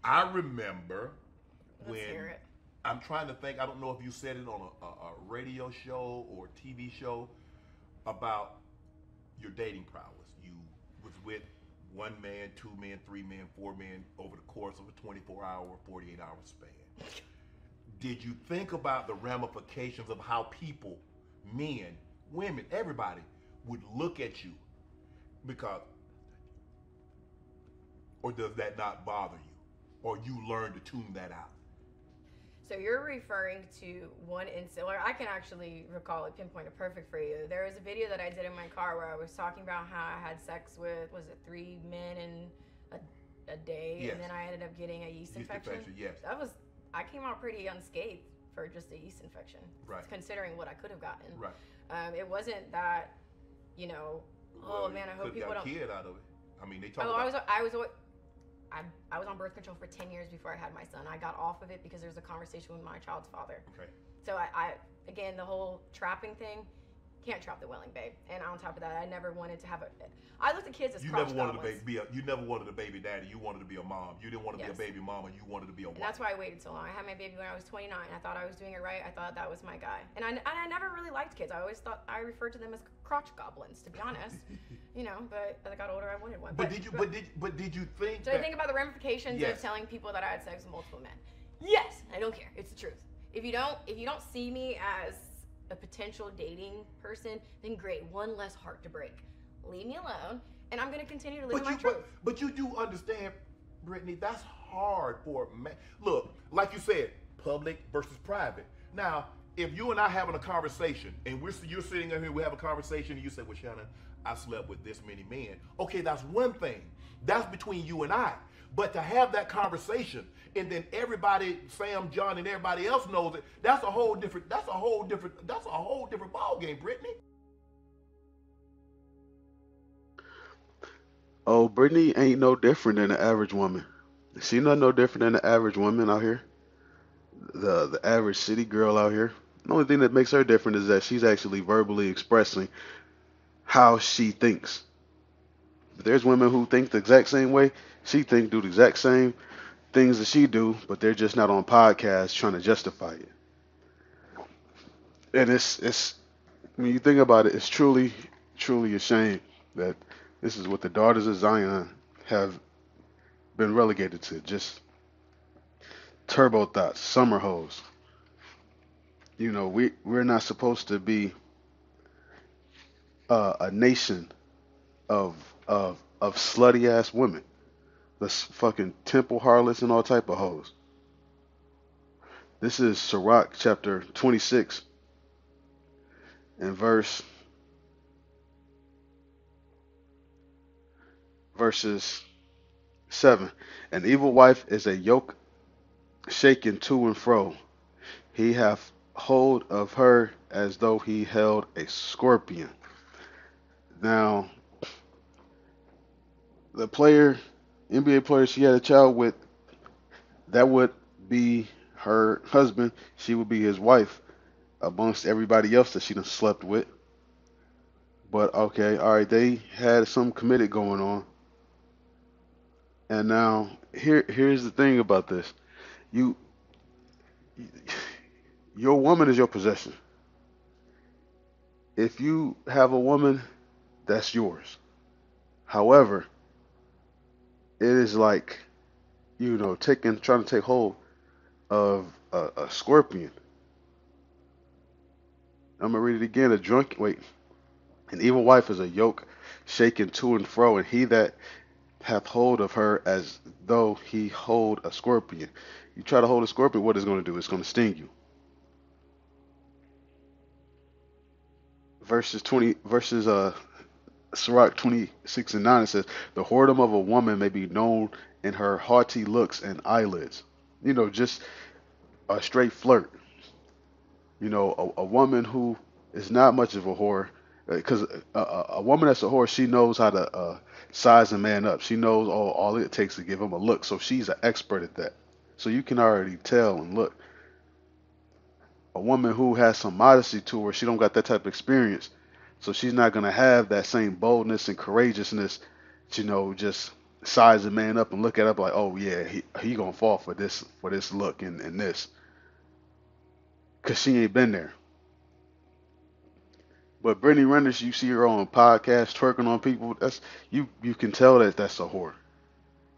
I remember Let's hear when it. I'm trying to think. I don't know if you said it on a radio show or TV show about your dating prowess. You was with one man, two men, three men, four men over the course of a 24-hour, 48-hour span. Did you think about the ramifications of how people, men, women, everybody would look at you? Because, or does that not bother you? Or you learn to tune that out? So you're referring to one incident, or I can actually recall it, pinpoint it perfect for you. There was a video that I did in my car where I was talking about how I had sex with, was it 3 men in a day, Yes. and then I ended up getting a yeast infection. Yes. That was, I came out pretty unscathed for just a yeast infection, Right. considering what I could have gotten. Right. It wasn't that, you know, Well, oh man, I hope could people got a don't. kid out of it. I mean, they talk Oh, about. I was on birth control for 10 years before I had my son. I got off of it because there was a conversation with my child's father. Okay. So again, the whole trapping thing, can't trap the willing babe. And on top of that, I never wanted to have a. I looked at kids as You crotch never wanted goblins. to be a. You never wanted a baby daddy. You wanted to be a mom. You didn't want to Yes. be a baby mama. You wanted to be a wife. And that's why I waited so long. I had my baby when I was 29. I thought I was doing it right. I thought that was my guy. And I never really liked kids. I always thought I referred to them as crotch goblins, to be honest. You know, but as I got older, I wanted one. But did you? But did you think? Did I think about the ramifications Yes. of telling people that I had sex with multiple men? Yes, I don't care. It's the truth. If you don't see me as a potential dating person, then great. One less heart to break. Leave me alone, and I'm gonna continue to live my truth. But you do understand, Brittany, that's hard for a man. Look, like you said, public versus private. Now, if you and I having a conversation, and you're sitting here, we have a conversation, and you say, well, Shannon, I slept with this many men. Okay, that's one thing. That's between you and I. But to have that conversation, and then everybody, Sam, John, and everybody else knows it, that's a whole different ball game, Brittany. Oh, Brittany ain't no different than the average woman. She not no different than the average woman out here. The average city girl out here. The only thing that makes her different is that she's actually verbally expressing how she thinks. But there's women who think the exact same way. She do the exact same things that she do, but they're just not on podcasts trying to justify it. And it's when you think about it, it's truly a shame that this is what the daughters of Zion have been relegated to. Just turbo thoughts, summer hoes. You know, we're not supposed to be a nation of of slutty ass women. The fucking temple harlots and all type of hoes. This is Sirach chapter 26 and verses 7. An evil wife is a yoke shaken to and fro. He hath hold of her as though he held a scorpion. Now, the player, NBA player she had a child with, that would be her husband. She would be his wife amongst everybody else that she done slept with. But okay, all right, they had some committed going on. And now here's the thing about this. You your woman is your possession. If you have a woman, that's yours. However, it is like, trying to take hold of a scorpion. I'm gonna read it again. An evil wife is a yoke shaken to and fro, and he that hath hold of her as though he hold a scorpion. You try to hold a scorpion, what it's going to do? It's going to sting you. Sirach 26 and 9, it says, the whoredom of a woman may be known in her haughty looks and eyelids. Just a straight flirt. A woman who is not much of a whore, because a woman that's a whore, she knows how to size a man up. She knows all it takes to give him a look. So she's an expert at that. So you can already tell and look. A woman who has some modesty to her, she don't got that type of experience. So she's not gonna have that same boldness and courageousness, just size a man up and look at up like, oh yeah, he gonna fall for this look and this, cause she ain't been there. But Brittany Renner, you see her on podcasts twerking on people. That's you can tell that that's a whore.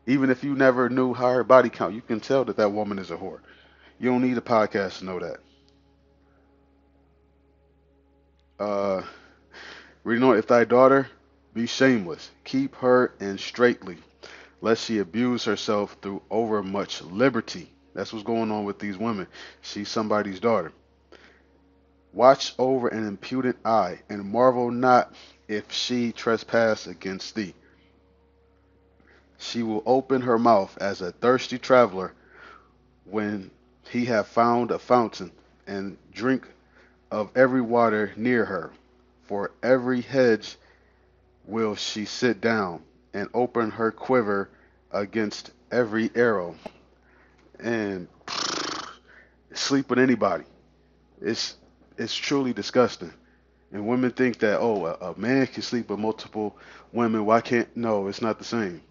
Even if you never knew how her body count, you can tell that that woman is a whore. You don't need a podcast to know that. Uh, Reading on, if thy daughter be shameless, keep her in straitly, lest she abuse herself through overmuch liberty. That's what's going on with these women. She's somebody's daughter. Watch over an impudent eye, and marvel not if she trespass against thee. She will open her mouth as a thirsty traveler when he have found a fountain, and drink of every water near her. For every hedge will she sit down, and open her quiver against every arrow, and sleep with anybody. It's it's truly disgusting. And women think that, oh, a man can sleep with multiple women. Why can't? No, it's not the same.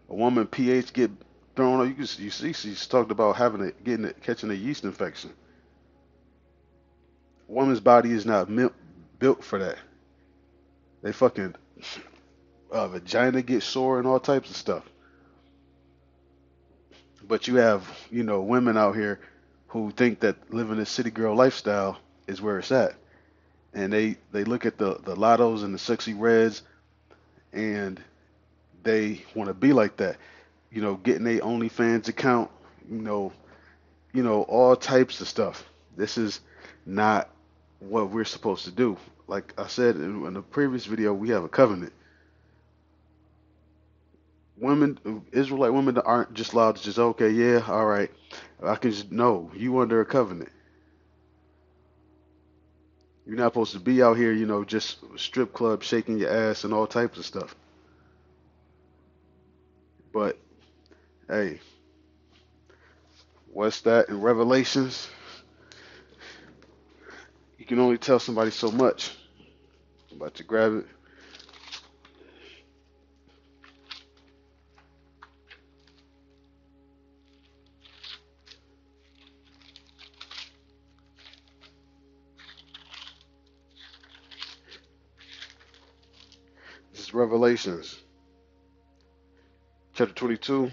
A woman pH get thrown on. You see she's talked about catching a yeast infection. A woman's body is not built for that. They fucking vagina get sore and all types of stuff. But you have, women out here who think that living a city girl lifestyle is where it's at. And they look at the lottos and the sexy reds, and they want to be like that. Getting a OnlyFans account, you know, all types of stuff. This is not what we're supposed to do. Like I said in the previous video, we have a covenant. Israelite women aren't just allowed to just, okay, yeah, all right, I can just, no, you under a covenant. You're not supposed to be out here, just strip club shaking your ass and all types of stuff. But hey, what's that in Revelations? You can only tell somebody so much. I'm about to grab it. This is Revelations, chapter 22,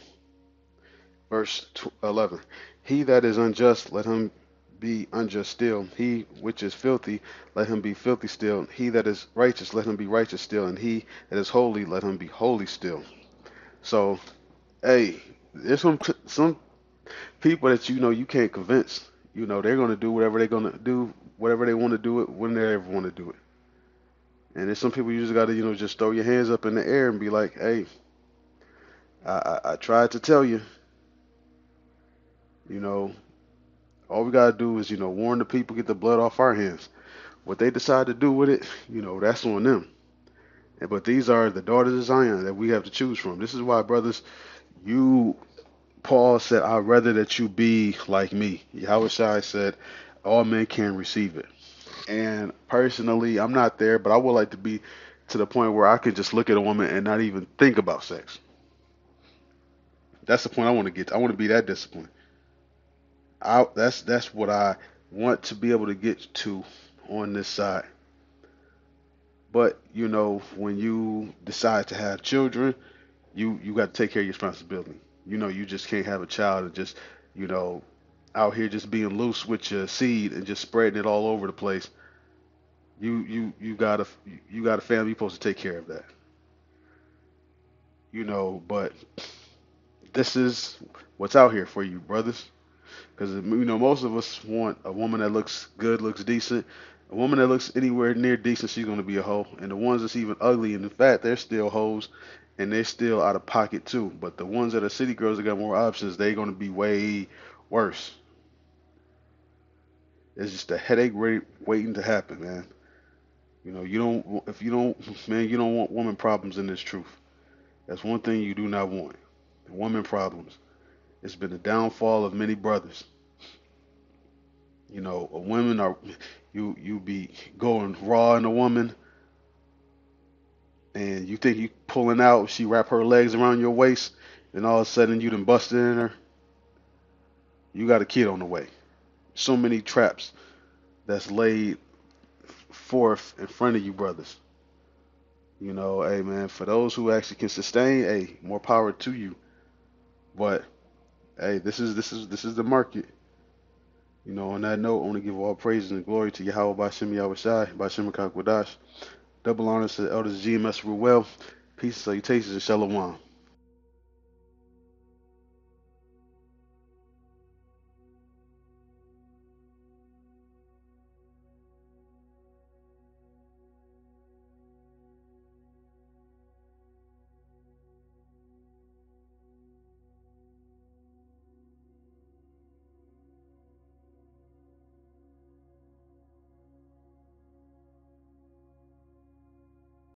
verse 11. He that is unjust, let him be unjust still. He which is filthy, let him be filthy still. He that is righteous, let him be righteous still. And he that is holy, let him be holy still. So, hey, there's some people that you can't convince. They're gonna do whatever they're gonna do, whatever they want to do it, when they ever want to do it. And there's some people you just gotta, just throw your hands up in the air and be like, hey, I tried to tell you, you know, all we gotta do is, warn the people, get the blood off our hands. What they decide to do with it, that's on them. But these are the daughters of Zion that we have to choose from. This is why, brothers, Paul said, I'd rather that you be like me. Yahushua said, all men can receive it. And personally, I'm not there, but I would like to be to the point where I can just look at a woman and not even think about sex. That's the point I want to get to. I want to be that disciplined. That's what I want to be able to get to on this side. But when you decide to have children, you got to take care of your responsibility. You just can't have a child and just you know out here just being loose with your seed and just spreading it all over the place. You got a family. You're supposed to take care of that. But this is what's out here for you, brothers. Because most of us want a woman that looks good, looks decent. A woman that looks anywhere near decent, she's gonna be a hoe. And the ones that's even ugly and in fact, they're still hoes, and they're still out of pocket too. But the ones that are city girls that got more options, they're gonna be way worse. It's just a headache waiting to happen, man. You don't want woman problems in this truth. That's one thing you do not want. Woman problems. It's been the downfall of many brothers. A women are you be going raw in a woman, and you think you pulling out, she wrap her legs around your waist, and all of a sudden you done busted in her, you got a kid on the way. So many traps that's laid forth in front of you, brothers. You know, hey man, for those who actually can sustain, hey, more power to you. But hey, this is the market. You know, on that note, I want to give all praise and glory to Yahweh Bashem Yahushai, Bashem Kakwadash. Double honors to Elders GMS Ruel. Peace, salutations, and shalom.